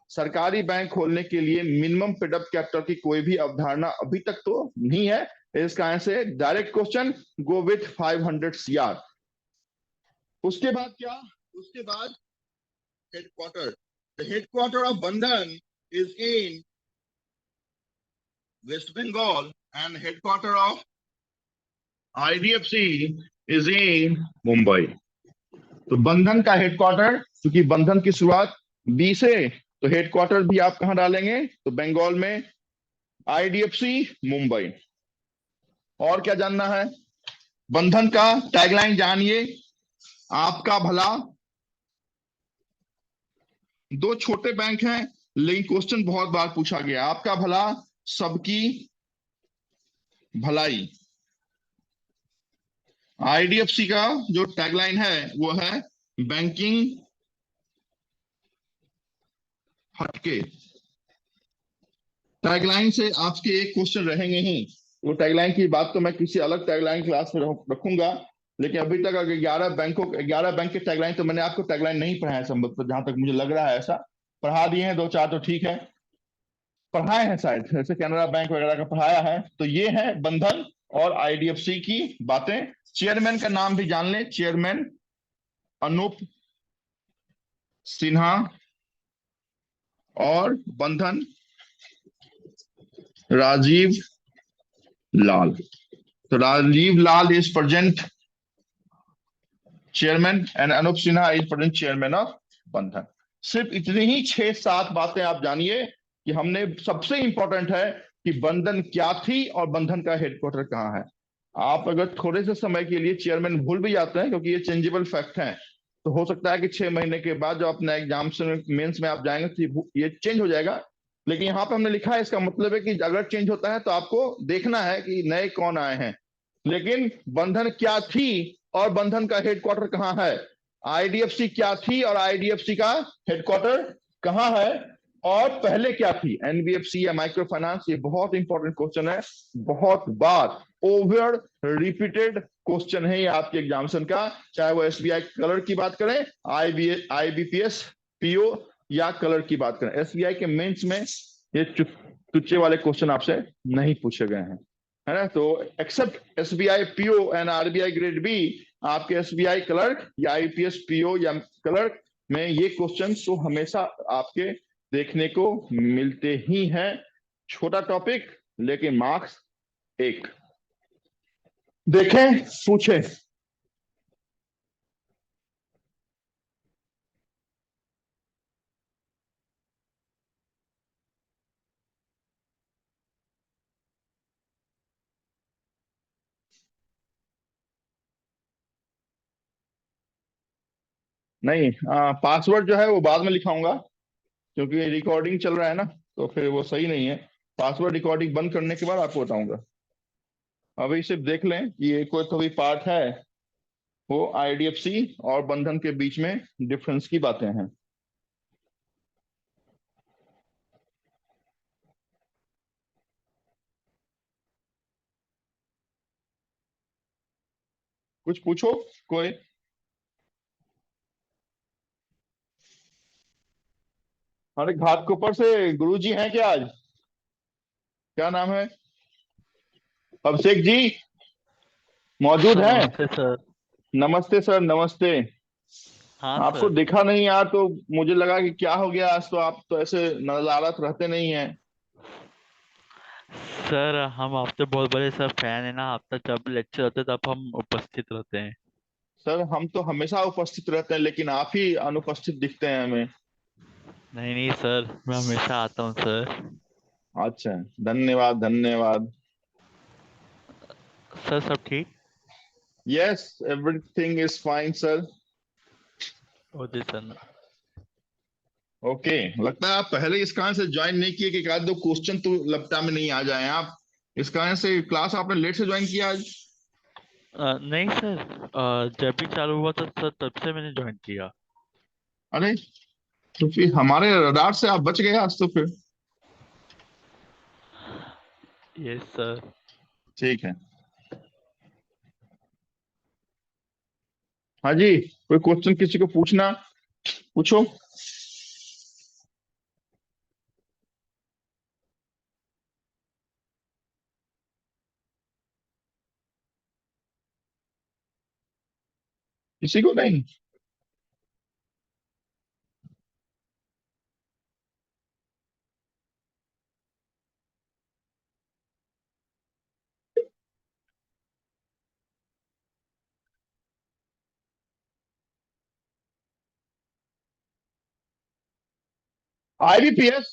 सरकारी बैंक खोलने के लिए मिनिमम पेड अप कैपिटल की कोई भी अवधारणा अभी तक तो नहीं है। इसका answer direct question go with 500 CR। उसके बाद क्या, उसके बाद headquarter. The headquarter of Bandhan is in West Bengal and headquarter of IDFC is in Mumbai. तो बंधन का हेडक्वार्टर, क्योंकि बंधन की शुरुआत बी से, तो हेडक्वार्टर भी आप कहां डालेंगे? तो बंगाल में, IDFC मुंबई। और क्या जानना है? बंधन का टैगलाइन जानिए, आपका भला। दो छोटे बैंक हैं लेकिन क्वेश्चन बहुत बार पूछा गया, आपका भला सबकी भलाई। IDFC का जो टैगलाइन है वो है बैंकिंग हटके। टैगलाइन से आपके एक क्वेश्चन रहेंगे ही, वो टैगलाइन की बात तो मैं किसी अलग टैगलाइन क्लास में रखूंगा, लेकिन अभी तक 11 बैंक के टैगलाइन तो मैंने आपको टैगलाइन नहीं पढ़ाया संभवतः, जहां तक मुझे लग रहा है ऐसा पढ़ा दिए हैं 2-4 तो ठीक है। पढ़ाए हैं शायद, जैसे कैनरा बैंक वगैरह का पढ़ाया है। तो ये है बंधन और आईडीएफसी की बातें। चेयरमैन का नाम भी जान लें, चेयरमैन अनूप सिन्हा और बंधन राजीव लाल। तो Rajiv Lal is present chairman and Anoop Sinha is present chairman of Bandhan. सिर्फ इतनी ही 6-7 बातें आप जानिए कि हमने, सबसे इंपॉर्टेंट है कि बंधन क्या थी और बंधन का हेडक्वार्टर कहाँ है। आप अगर थोड़े से समय के लिए चेयरमैन भूल भी जाते हैं, क्योंकि ये चेंजेबल फैक्ट है, तो हो सकता है कि 6 महीने के बाद जब अपना एग्जाम मेंस में आप जाएंगे तो ये चेंज हो जाएगा। लेकिन यहाँ पे हमने लिखा है, इसका मतलब है कि अगर चेंज होता है तो आपको देखना है कि नए कौन आए हैं। लेकिन बंधन क्या थी और बंधन का हेडक्वार्टर कहाँ है, आईडीएफसी क्या थी और आईडीएफसी का हेडक्वार्टर कहाँ है, और पहले क्या थी, एनबीएफसी या माइक्रो फाइनेंस। ये बहुत इंपॉर्टेंट क्वेश्चन है, बहुत बार ओवर रिपीटेड क्वेश्चन है ये आपके एग्जामिनेशन का, चाहे वो एसबीआई कलर की बात करें, आईबीपीएस पीओ या कलर की बात करें। एसबीआई के मेंस में ये टुच्चे वाले क्वेश्चन आपसे नहीं पूछे गए हैं, है ना। तो except SBI PO and RBI grade B, आपके एसबीआई क्लर्क या आईपीएस पीओ या क्लर्क में ये क्वेश्चन तो हमेशा आपके देखने को मिलते ही हैं। छोटा टॉपिक लेकिन मार्क्स 1। देखें, पूछे। नहीं, पासवर्ड जो है वो बाद में लिखाऊंगा, क्योंकि रिकॉर्डिंग चल रहा है ना, तो फिर वो सही नहीं है। पासवर्ड रिकॉर्डिंग बंद करने के बाद आपको बताऊंगा। अभी सिर्फ देख लें कि ये कोई तो भी पार्ट है, वो आईडीएफसी और बंधन के बीच में डिफरेंस की बातें हैं। कुछ पूछो कोई। हमारे घाटकोपर से गुरुजी हैं क्या आज? क्या नाम है? अभिषेक जी मौजूद सर हैं? नमस्ते सर। नमस्ते सर, नमस्ते। हाँ आपको सर। देखा नहीं यार, तो मुझे लगा कि क्या हो गया आज, तो आप तो ऐसे नज़ारत रहते नहीं हैं। सर हम आपके बहुत बड़े सर फैन है ना, आपका जब लेक्चर होते हैं तब हम उपस्थित रहते हैं। सर हम तो हमेशा उपस्थित रहते हैं, लेकिन आप ही अनुपस्थित दिखते हैं हमें। नहीं नहीं सर, मैं हमेशा आता हूँ सर। अच्छा, धन्यवाद धन्यवाद। सर सब ठीक? Yes, everything is fine sir. Okay sir. Okay, लगता है आप पहले इस कारण से ज्वाइन नहीं किए कि एक आध दो क्वेश्चन तो लपटा में नहीं आ जाए आप, इस कारण से क्लास आपने लेट से ज्वाइन किया आज। नहीं सर, जब भी चालू हुआ था सर तब से मैंने ज्वाइन किया। अरे, तो फिर हमारे रडार से आप बच गए आज तो फिर। Yes sir. ठीक है। हाँ जी, कोई क्वेश्चन किसी को पूछना, पूछो। किसी को नहीं? आईबीपीएस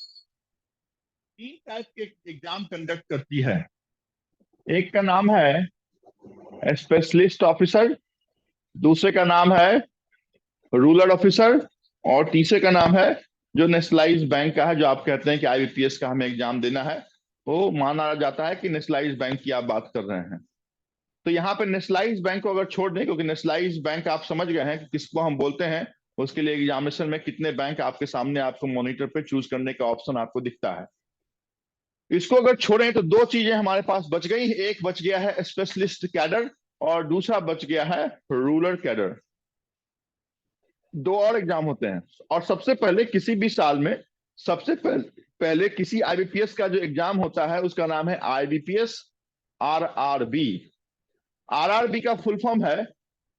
3 टाइप के एग्जाम कंडक्ट करती है। एक का नाम है स्पेशलिस्ट ऑफिसर, दूसरे का नाम है रूरल ऑफिसर, और तीसरे का नाम है जो नेशनलाइज बैंक का है। जो आप कहते हैं कि आईबीपीएस का हमें एग्जाम देना है, वो माना जाता है कि नेशनलाइज बैंक की आप बात कर रहे हैं। तो यहाँ पे नेशनलाइज बैंक को अगर छोड़ दें, क्योंकि नेशनलाइज बैंक आप समझ गए हैं कि किसको हम बोलते हैं, उसके लिए एग्जामिनेशन में कितने बैंक आपके सामने आपको मॉनिटर पे चूज करने का ऑप्शन आपको दिखता है। इसको अगर छोड़ें तो 2 चीजें हमारे पास बच गई। एक बच गया है स्पेशलिस्ट कैडर और दूसरा बच गया है रूरल कैडर। 2 और एग्जाम होते हैं, और सबसे पहले किसी भी साल में सबसे पहले किसी आईबीपीएस का जो एग्जाम होता है उसका नाम है आईबीपीएस आरआरबी। आरआरबी का फुल फॉर्म है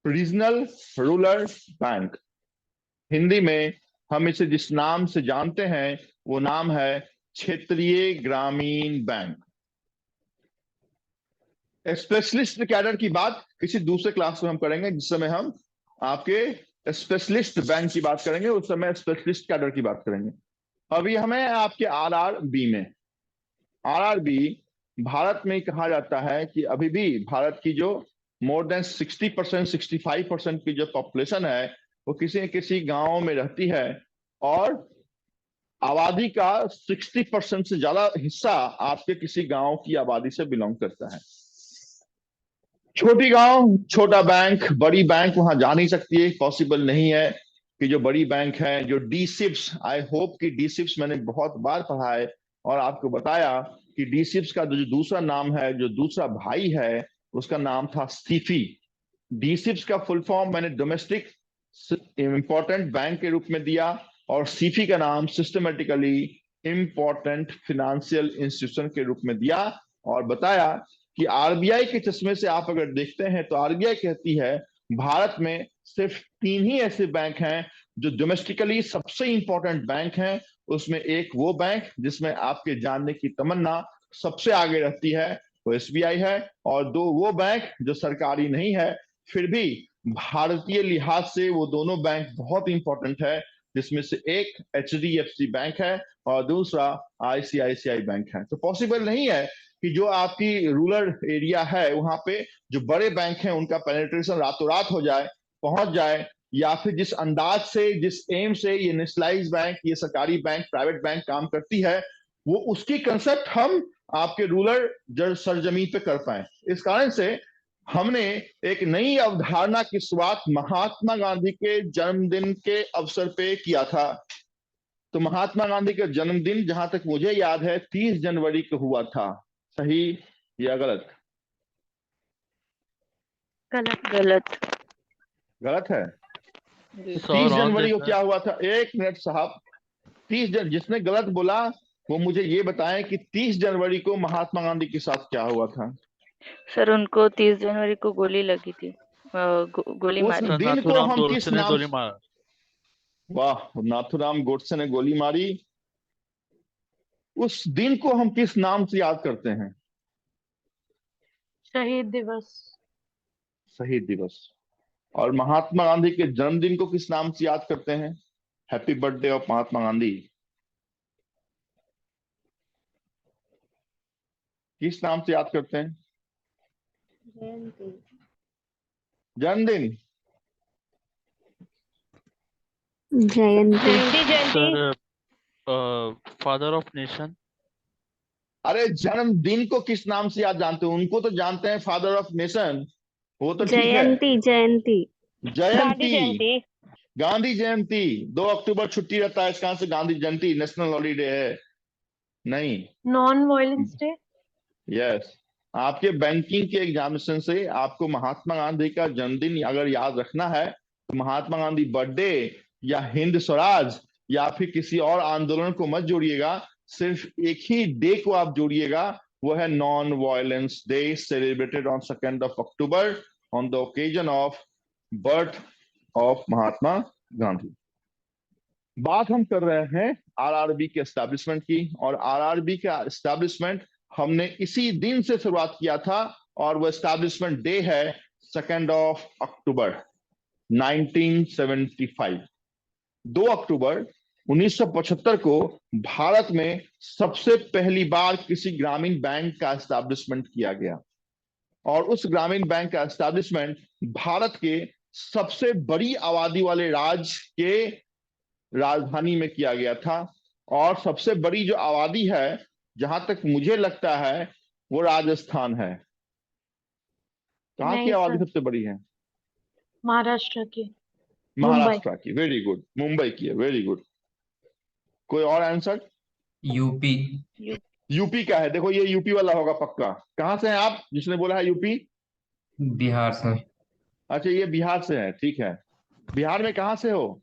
रीजनल रूरल बैंक। हिंदी में हम इसे जिस नाम से जानते हैं वो नाम है क्षेत्रीय ग्रामीण बैंक। स्पेशलिस्ट कैडर की बात किसी दूसरे क्लास में हम करेंगे, जिस समय हम आपके स्पेशलिस्ट बैंक की बात करेंगे उस समय स्पेशलिस्ट कैडर की बात करेंगे। अभी हमें आपके आरआरबी में, आरआरबी भारत में कहा जाता है कि अभी भी भारत की जो मोर देन 60% 65% की जो पॉपुलेशन है वो किसी न किसी गांव में रहती है और आबादी का 60% से ज्यादा हिस्सा आपके किसी गांव की आबादी से बिलोंग करता है। छोटी गांव छोटा बैंक, बड़ी बैंक वहां जा नहीं सकती है, पॉसिबल नहीं है कि जो बड़ी बैंक है, जो डीसिप्स, आई होप कि डीसिप्स मैंने बहुत बार पढ़ा है और आपको बताया कि डीसिप्स का जो दूसरा नाम है, जो दूसरा भाई है, उसका नाम था सीफी। डीसिप्स का फुल फॉर्म मैंने डोमेस्टिक इंपॉर्टेंट बैंक के रूप में दिया और सीफी का नाम सिस्टमेटिकली इंपॉर्टेंट फाइनेंशियल इंस्टीट्यूशन के रूप में दिया और बताया कि आरबीआई के चश्मे से आप अगर देखते हैं तो आरबीआई कहती है भारत में सिर्फ 3 ही ऐसे बैंक हैं जो डोमेस्टिकली सबसे इंपॉर्टेंट बैंक हैं। उसमें एक वो बैंक जिसमें आपके जानने की तमन्ना सबसे आगे रहती है वो एसबीआई है, और 2 वो बैंक जो सरकारी नहीं है फिर भी भारतीय लिहाज से वो दोनों बैंक बहुत इंपॉर्टेंट है, जिसमें से एक एचडीएफसी बैंक है और दूसरा आईसीआईसीआई बैंक है। तो पॉसिबल नहीं है कि जो आपकी रूरल एरिया है वहां पे जो बड़े बैंक हैं उनका पेनिट्रेशन रातों रात हो जाए, पहुंच जाए, या फिर जिस अंदाज से, जिस एम से ये नेशनलाइज बैंक, ये सरकारी बैंक, प्राइवेट बैंक काम करती है, वो उसकी कंसेप्ट हम आपके रूरल सरजमीन पे कर पाए। इस कारण से हमने एक नई अवधारणा की शुरुआत महात्मा गांधी के जन्मदिन के अवसर पे किया था। तो महात्मा गांधी का जन्मदिन जहां तक मुझे याद है 30 जनवरी को हुआ था। सही या गलत? गलत गलत। गलत है। तो 100 30 रॉन्ग है जनवरी को सर। क्या हुआ था? 1 मिनट साहब, जिसने गलत बोला वो मुझे ये बताएं कि 30 जनवरी को महात्मा गांधी के साथ क्या हुआ था। सर उनको 30 जनवरी को गोली लगी थी, गोली उस मारी। सर दिन को नाथूराम हम किस गोडसे ने नाम, गोली मारा। वाह, नाथूराम गोडसे ने गोली मारी। उस दिन को हम किस नाम से याद करते हैं? शहीद दिवस। शहीद दिवस। और महात्मा गांधी के जन्मदिन को किस नाम से याद करते हैं? Happy birthday of Mahatma Gandhi. किस नाम से याद करते हैं? जयंती। जन्मदिन। जयंती। Sir father of nation. अरे जन्मदिन को किस नाम से याद जानते हो? उनको तो जानते हैं फादर ऑफ नेशन, वो तो ठीक है। जयंती। जयंती। जयंती, गांधी जयंती। 2 अक्टूबर छुट्टी रहता है, इस कारण से गांधी जयंती नेशनल हॉलीडे है। नहीं, नॉन वायलेंस डे। यस। आपके बैंकिंग के एग्जामिनेशन से आपको महात्मा गांधी का जन्मदिन अगर याद रखना है तो महात्मा गांधी बर्थडे या हिंद स्वराज या फिर किसी और आंदोलन को मत जोड़िएगा, सिर्फ एक ही डे को आप जोड़िएगा, वो है non violence day celebrated on 2 October on the occasion of birth of Mahatma Gandhi. बात हम कर रहे हैं आरआरबी के एस्टैब्लिशमेंट की, और आरआरबी का एस्टैब्लिशमेंट हमने इसी दिन से शुरुआत किया था और वो एस्टैब्लिशमेंट डे है 2 अक्टूबर 1975। 2 अक्टूबर 1975 को भारत में सबसे पहली बार किसी ग्रामीण बैंक का एस्टैब्लिशमेंट किया गया और उस ग्रामीण बैंक का एस्टैब्लिशमेंट भारत के सबसे बड़ी आबादी वाले राज्य के राजधानी में किया गया था। और सबसे बड़ी जो आबादी है जहां तक मुझे लगता है वो राजस्थान है। कहाँ की नहीं आबादी सर, सबसे बड़ी है? महाराष्ट्र की। महाराष्ट्र की। Very good. मुंबई की है। Very good. कोई और आंसर? यूपी। यूपी का है। देखो ये यूपी वाला होगा पक्का। कहाँ से हैं आप जिसने बोला है यूपी? बिहार से। अच्छा, ये बिहार से है, ठीक है। बिहार में कहाँ से हो?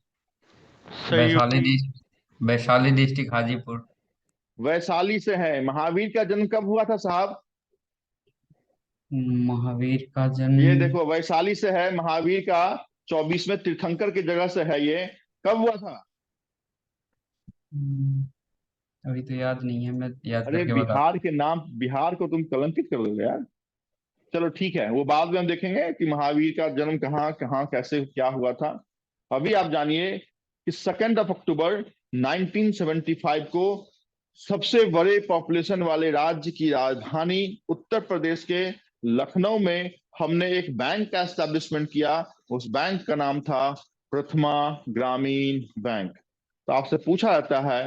Sir Vaishali UP. Vaishali district Hajipur. Vaishali से है। महावीर का जन्म कब हुआ था साहब? महावीर का ये जन्म देखो वैशाली से है, महावीर का 24वें तीर्थंकर की जगह से है। ये कब हुआ था? अभी तो याद नहीं है, मैं याद अरे करके बता। बिहार के नाम, बिहार को तुम कलंकित कर दोगे यार। चलो ठीक है, वो बाद में हम देखेंगे कि महावीर का जन्म कहाँ कहाँ कैसे क्या हुआ था। अभी आप जानिए कि 2 अक्टूबर 1975 को सबसे बड़े पॉपुलेशन वाले राज्य की राजधानी उत्तर प्रदेश के लखनऊ में हमने एक बैंक का एस्टेब्लिशमेंट किया। उस बैंक का नाम था प्रथमा ग्रामीण बैंक। तो आपसे पूछा जाता है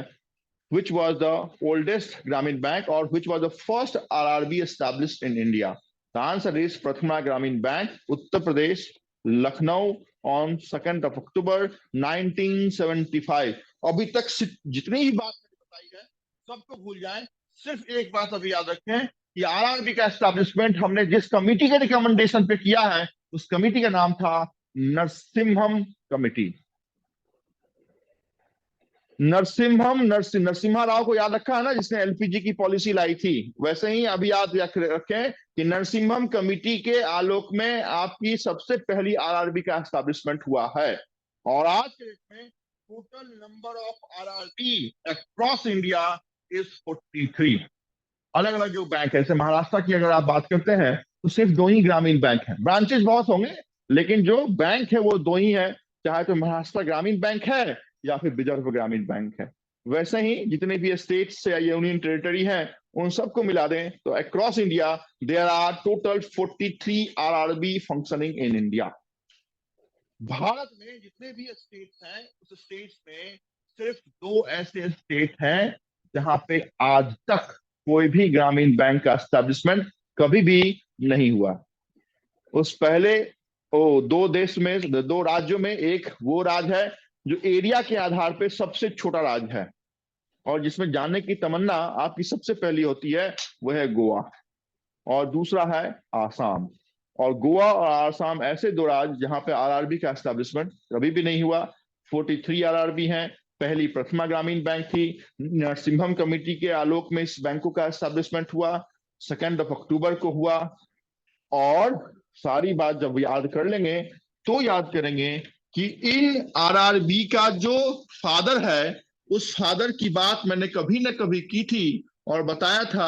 which was the oldest Grameen Bank or which was the first RRB established in India? The answer is Prathama Grameen Bank, Uttar Pradesh, Lucknow on 2nd of October 1975। अभी तक जितनी ही बात मैंने बताई है सबको भूल जाएं, सिर्फ एक बात अभी याद रखें कि आरआरबी का एस्टैब्लिशमेंट हमने जिस कमिटी के रिकमेंडेशन पे किया है उस कमिटी का नाम था नरसिम्हम कमिटी। नरसिम्हा राव को याद रखा है ना, जिसने एलपीजी की पॉलिसी लाई थी। वैसे ही अभी याद रखें कि नरसिम्हम कमिटी के आलोक में आपकी सबसे पहली आरआरबी का एस्टैब्लिशमेंट हुआ है। और आज के डेट में total number of RRB across India is 43। अलग अलग जो बैंक है, जैसे महाराष्ट्र की अगर आप बात करते हैं तो सिर्फ 2 ही ग्रामीण बैंक है। ब्रांचेस बहुत होंगे लेकिन जो बैंक है वो 2 ही है, चाहे तो महाराष्ट्र ग्रामीण बैंक है या फिर विदर्भ ग्रामीण बैंक है। वैसे ही जितने भी स्टेट्स या यूनियन टेरिटरी हैं उन सबको मिला दें तो across India there are total 43 RRB functioning in India. Bharat में जितने भी स्टेट्स हैं उस स्टेट्स में सिर्फ 2 ऐसे स्टेट हैं जहां पे आज तक कोई भी ग्रामीण बैंक का एस्टैब्लिशमेंट कभी भी नहीं हुआ। उस पहले 2 राज्यों में एक वो राज्य है जो एरिया के आधार पे सबसे छोटा राज्य है और जिसमें जाने की तमन्ना आपकी सबसे पहली होती है, वह है गोवा। और दूसरा है आसाम। और गोवा और आसाम ऐसे 2 राज्य जहां पे आरआरबी का एस्टैब्लिशमेंट कभी भी नहीं हुआ। 43 आरआरबी हैं। पहली प्रथमा ग्रामीण बैंक थी, नरसिम्हम कमेटी के आलोक में इस बैंकों का एस्टैब्लिशमेंट हुआ, 2 अक्टूबर को हुआ। और सारी बात जब याद कर लेंगे तो याद करेंगे कि इन आरआरबी का जो फादर है उस फादर की बात मैंने कभी ना कभी की थी और बताया था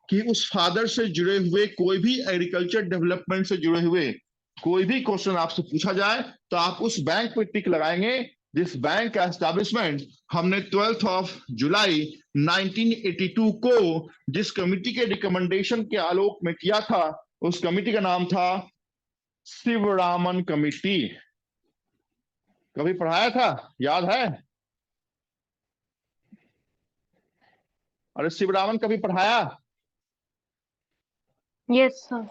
कि उस फादर से जुड़े हुए कोई भी एग्रीकल्चर डेवलपमेंट से जुड़े हुए कोई भी क्वेश्चन आपसे पूछा जाए तो आप उस बैंक पे टिक लगाएंगे जिस बैंक का एस्टैब्लिशमेंट हमने 12 जुलाई 1982 को जिस कमिटी के रिकमेंडेशन के आलोक में किया था उस कमिटी का नाम था शिवरामन कमिटी। कभी पढ़ाया था, याद है? अरे शिवरामन कभी पढ़ाया? Yes sir.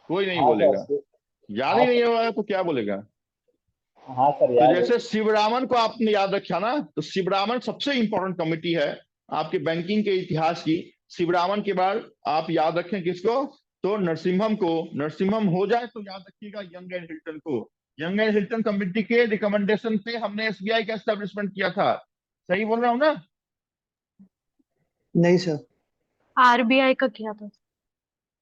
कोई नहीं बोलेगा। याद ही नहीं होगा तो क्या बोलेगा? हाँ सर तो याद जैसे शिवरामन को आपने याद रखा ना, तो शिवरामन सबसे इंपॉर्टेंट कमिटी है आपके बैंकिंग के इतिहास की। शिवरामन के बाद आप याद रखें किसको? तो नरसिम्हम को। नरसिम्हम हो जाए तो याद रखिएगा यंग एंड हिल्टन को। यंग एंड हिल्टन कमिटी के रिकमेंडेशन पे हमने एसबीआई का एस्टैब्लिशमेंट किया था। सही बोल रहा हूं ना? नहीं सर। आरबीआई का किया था।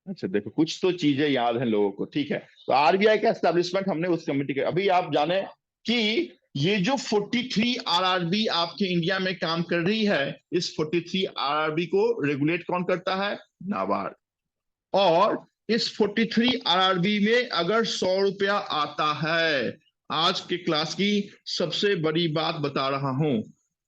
अच्छा देखो, कुछ तो चीजें याद हैं लोगों को, ठीक है। तो आरबीआई का एस्टैब्लिशमेंट हमने उस कमेटी के। अभी आप जाने कि ये जो 43 आरआरबी आपके इंडिया में काम कर रही है, इस 43 आरआरबी को रेगुलेट कौन करता है? नाबार्ड। और इस 43 आरआरबी में अगर 100 रुपया आता है, आज के क्लास की सबसे बड़ी बात बता रहा हूं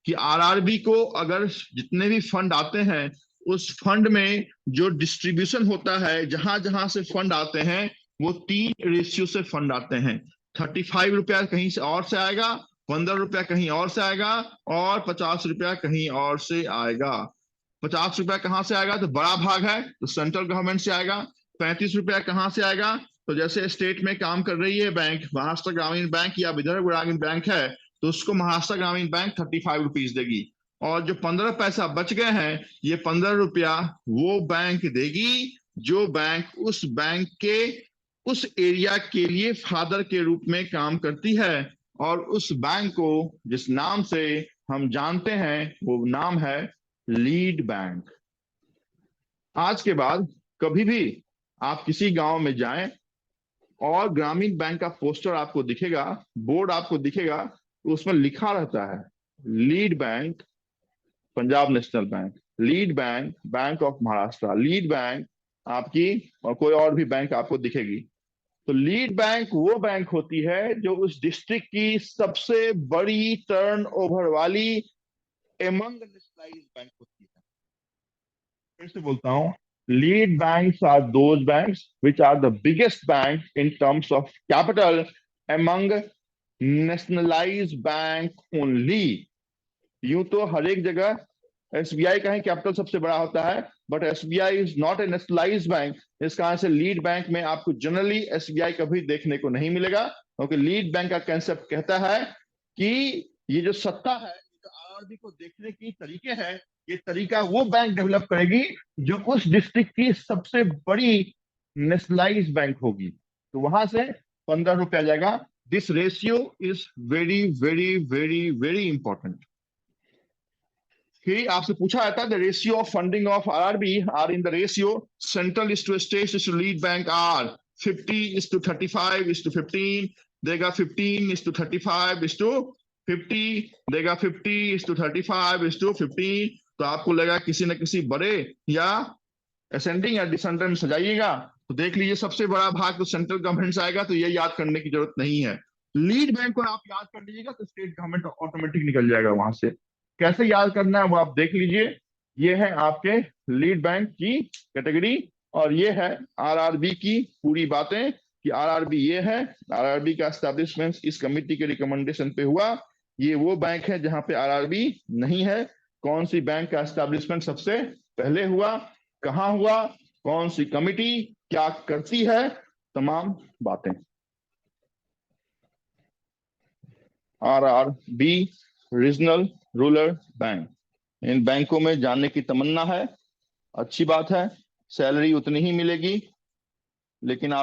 कि आरआरबी को अगर जितने भी फंड आते हैं उस फंड में जो डिस्ट्रीब्यूशन होता है, जहां जहां से फंड आते हैं वो 3 रेशियो से फंड आते हैं। 35 रुपया कहीं से और से आएगा, 15 रुपया कहीं और से आएगा और 50 रुपया कहीं और से आएगा। 50 रुपया कहां से आएगा? तो बड़ा भाग है तो सेंट्रल गवर्नमेंट से आएगा। 35 रुपया कहां से आएगा? तो जैसे स्टेट में काम कर रही है बैंक, महाराष्ट्र ग्रामीण बैंक या विदर्भ ग्रामीण बैंक है, तो उसको महाराष्ट्र ग्रामीण बैंक 35 रुपीज देगी। और जो 15 पैसा बच गए हैं, ये 15 रुपया वो बैंक देगी जो बैंक उस बैंक के उस एरिया के लिए फादर के रूप में काम करती है। और उस बैंक को जिस नाम से हम जानते हैं वो नाम है लीड बैंक। आज के बाद कभी भी आप किसी गांव में जाएं और ग्रामीण बैंक का पोस्टर आपको दिखेगा, बोर्ड आपको दिखेगा, तो उसमें लिखा रहता है lead bank Punjab national bank, lead bank bank of Maharashtra, lead bank आपकी और कोई और भी बैंक आपको दिखेगी। तो लीड बैंक वो बैंक होती है जो उस डिस्ट्रिक्ट की सबसे बड़ी टर्नओवर वाली एमंग नेशनलाइज्ड बैंक होती है। फिर से बोलता हूं, lead banks are those banks which are the biggest bank in terms of capital among nationalised bank only. यूं तो हर एक जगह एसबीआई का ही कैपिटल सबसे बड़ा होता है, but SBI is not a nationalised bank. इस कारण से लीड बैंक में आपको जनरली एसबीआई कभी देखने को नहीं मिलेगा, क्योंकि लीड बैंक का कंसेप्ट कहता है कि ये जो सत्ता है, जो आरआरबी को देखने की तरीके है, ये तरीका वो बैंक डेवलप करेगी जो उस डिस्ट्रिक्ट की सबसे बड़ी नेशनलाइज्ड बैंक होगी। तो वहां से 15 रुपया जाएगा। This ratio is very very very very important. कि आपसे पूछा जाता है the ratio of funding of RRB are in the ratio central is to state is to lead bank are 50:35 is to 15, देगा 15:35 is to 50, देगा 50:35 is to 15। तो आपको लगा किसी न किसी बड़े या असेंडिंग या डिसेंडिंग सजाइएगा, तो देख लीजिए सबसे बड़ा भाग तो सेंट्रल गवर्नमेंट से आएगा, तो ये याद करने की जरूरत नहीं है। लीड बैंक को आप याद कर लीजिएगा तो स्टेट गवर्नमेंट ऑटोमेटिक निकल जाएगा वहां से। कैसे याद करना है वो आप देख लीजिए। ये है आपके लीड बैंक की कैटेगरी और ये है आरआरबी की पूरी बातें कि आरआरबी ये है। आरआरबी का एस्टैब्लिशमेंट इस कमेटी के रिकमेंडेशन पे हुआ। ये वो बैंक है जहां पे आरआरबी नहीं है। कौन सी बैंक का एस्टैब्लिशमेंट सबसे पहले हुआ, कहां हुआ, कौन सी कमेटी क्या करती है, तमाम बातें। आरआरबी रीजनल रूरल बैंक, इन बैंकों में जाने की तमन्ना है, अच्छी बात है। सैलरी उतनी ही मिलेगी, लेकिन आप